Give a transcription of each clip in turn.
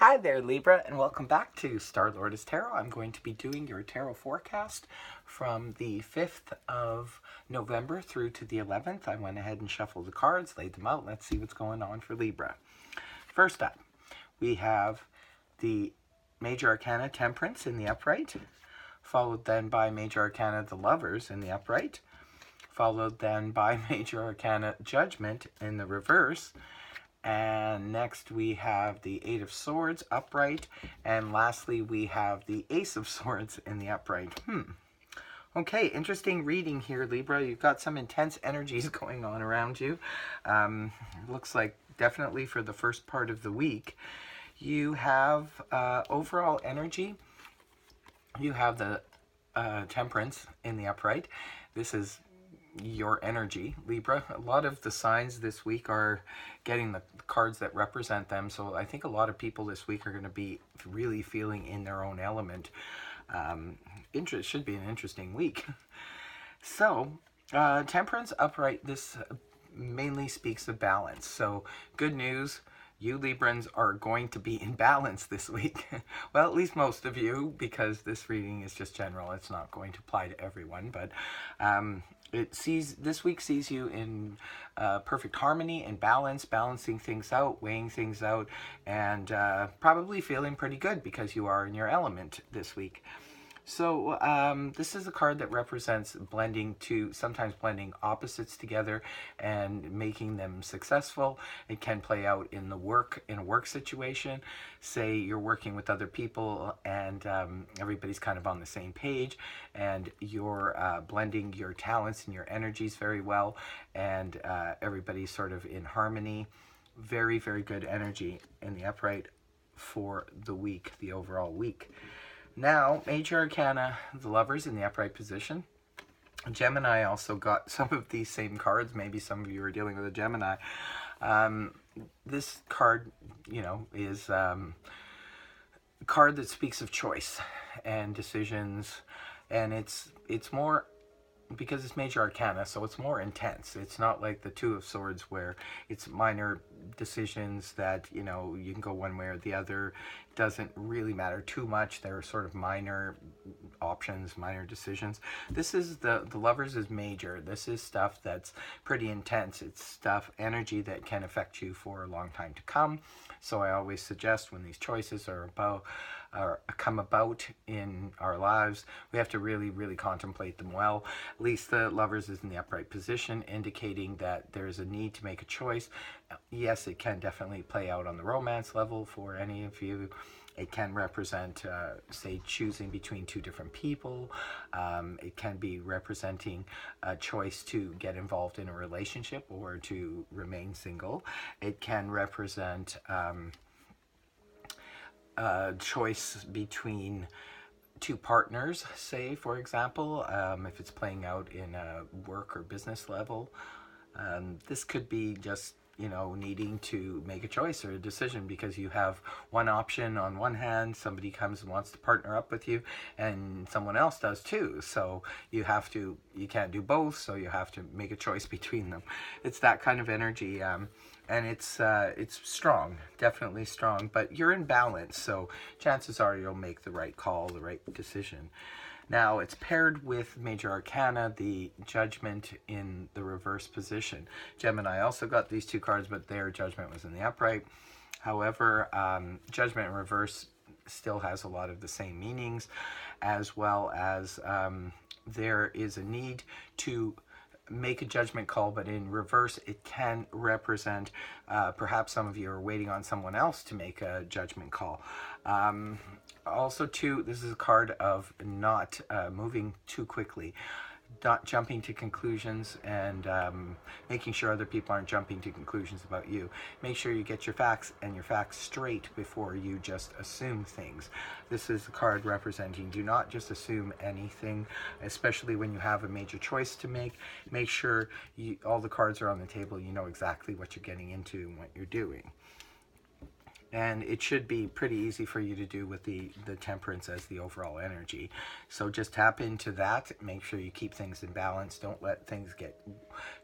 Hi there, Libra, and welcome back to Star Lourdes Tarot. I'm going to be doing your tarot forecast from the 5th of November through to the 11th. I went ahead and shuffled the cards, laid them out. Let's see what's going on for Libra. First up, we have the Major Arcana Temperance in the upright, followed then by Major Arcana the Lovers in the upright, followed then by Major Arcana Judgment in the reverse. And next we have the Eight of Swords upright. And lastly, we have the Ace of Swords in the upright. Okay, interesting reading here, Libra. You've got some intense energies going on around you. Looks like definitely for the first part of the week. You have overall energy. You have the Temperance in the upright. This is your energy, Libra. A lot of the signs this week are getting the cards that represent them, so I think a lot of people this week are going to be really feeling in their own element. Should be an interesting week. So Temperance upright, this mainly speaks of balance. So good news, you Librans are going to be in balance this week. Well, at least most of you, because this reading is just general. It's not going to apply to everyone, but this week sees you in perfect harmony and balance, balancing things out, weighing things out, and probably feeling pretty good because you are in your element this week. So this is a card that represents sometimes blending opposites together and making them successful. It can play out in a work situation. Say you're working with other people and everybody's kind of on the same page, and you're blending your talents and your energies very well, and everybody's sort of in harmony. Very, very good energy in the upright for the week, the overall week. Now, Major Arcana, the Lovers in the upright position. Gemini also got some of these same cards. Maybe some of you are dealing with a Gemini. This card, is a card that speaks of choice and decisions. And it's more, because it's Major Arcana, so it's more intense. It's not like the Two of Swords where it's minor decisions that, you can go one way or the other. It doesn't really matter too much. They're sort of minor options, minor decisions. This is the Lovers is major. This is stuff that's pretty intense. It's energy that can affect you for a long time to come. So I always suggest when these choices come about in our lives, we have to really, really contemplate them well. At least the Lovers is in the upright position, indicating that there's a need to make a choice. Yes, it can definitely play out on the romance level for any of you. It can represent, say, choosing between two different people. It can be representing a choice to get involved in a relationship or to remain single. It can represent choice between two partners, say, for example, if it's playing out in a work or business level. This could be just, needing to make a choice or a decision because you have one option on one hand, somebody comes and wants to partner up with you, and someone else does too. So you can't do both, so you have to make a choice between them. It's that kind of energy. And it's strong, definitely strong, but you're in balance, so chances are you'll make the right call, the right decision. Now, it's paired with Major Arcana, the Judgment in the reverse position. Gemini also got these two cards, but their Judgment was in the upright. However, Judgment in reverse still has a lot of the same meanings, as well as there is a need to make a judgment call, but in reverse it can represent perhaps some of you are waiting on someone else to make a judgment call. Also too, this is a card of not moving too quickly, not jumping to conclusions, and making sure other people aren't jumping to conclusions about you. Make sure you get your facts straight before you just assume things. This is a card representing do not just assume anything, especially when you have a major choice to make. Make sure all the cards are on the table, you know exactly what you're getting into and what you're doing. And it should be pretty easy for you to do with the Temperance as the overall energy. So just tap into that. Make sure you keep things in balance. Don't let things get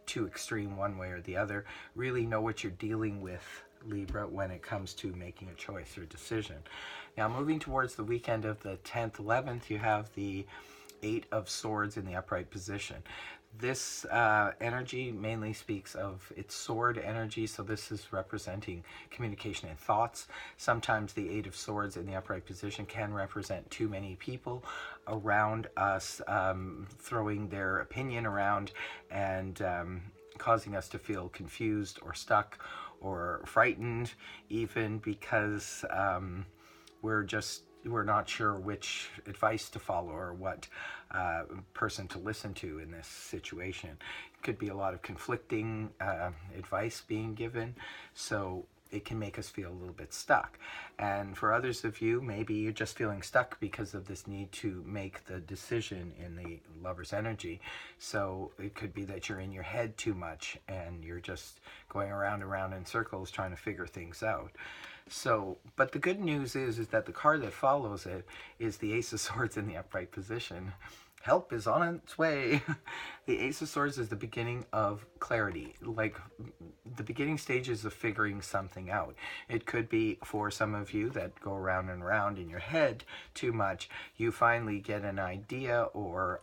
too extreme one way or the other. Really know what you're dealing with Libra, when it comes to making a choice or decision. Now, moving towards the weekend of the 10th, 11th, you have the Eight of Swords in the upright position. This energy mainly speaks of its sword energy, so this is representing communication and thoughts. Sometimes the Eight of Swords in the upright position can represent too many people around us throwing their opinion around and causing us to feel confused or stuck or frightened, even because we're not sure which advice to follow or what person to listen to in this situation. It could be a lot of conflicting advice being given, so it can make us feel a little bit stuck. And for others of you, maybe you're just feeling stuck because of this need to make the decision in the Lover's energy. So it could be that you're in your head too much and you're just going around and around in circles trying to figure things out. So, but the good news is that the card that follows it is the Ace of Swords in the upright position. Help is on its way. The Ace of Swords is the beginning of clarity, like the beginning stages of figuring something out. It could be for some of you that go around and around in your head too much. You finally get an idea, or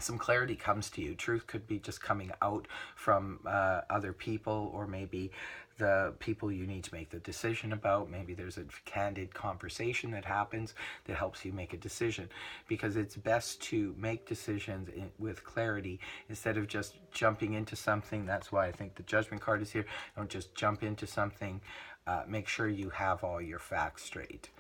some clarity comes to you. Truth could be just coming out from other people, or maybe the people you need to make the decision about. Maybe there's a candid conversation that happens that helps you make a decision, because it's best to make decisions with clarity instead of just jumping into something. That's why I think the Judgment card is here. Don't just jump into something. Make sure you have all your facts straight,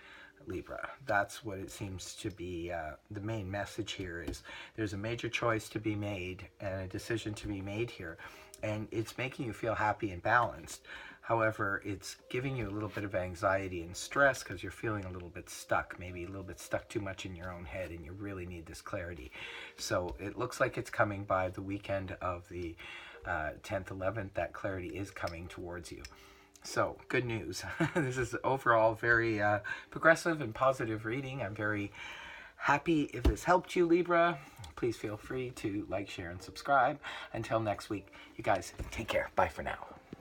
Libra. That's what it seems to be. The main message here is there's a major choice to be made and a decision to be made here, and it's making you feel happy and balanced. However, it's giving you a little bit of anxiety and stress because you're feeling a little bit stuck, maybe a little bit stuck too much in your own head, and you really need this clarity. So it looks like it's coming by the weekend of the 10th, 11th. That clarity is coming towards you. So, good news. This is overall very progressive and positive reading. I'm very happy if this helped you, Libra. Please feel free to like, share, and subscribe. Until next week, you guys take care. Bye for now.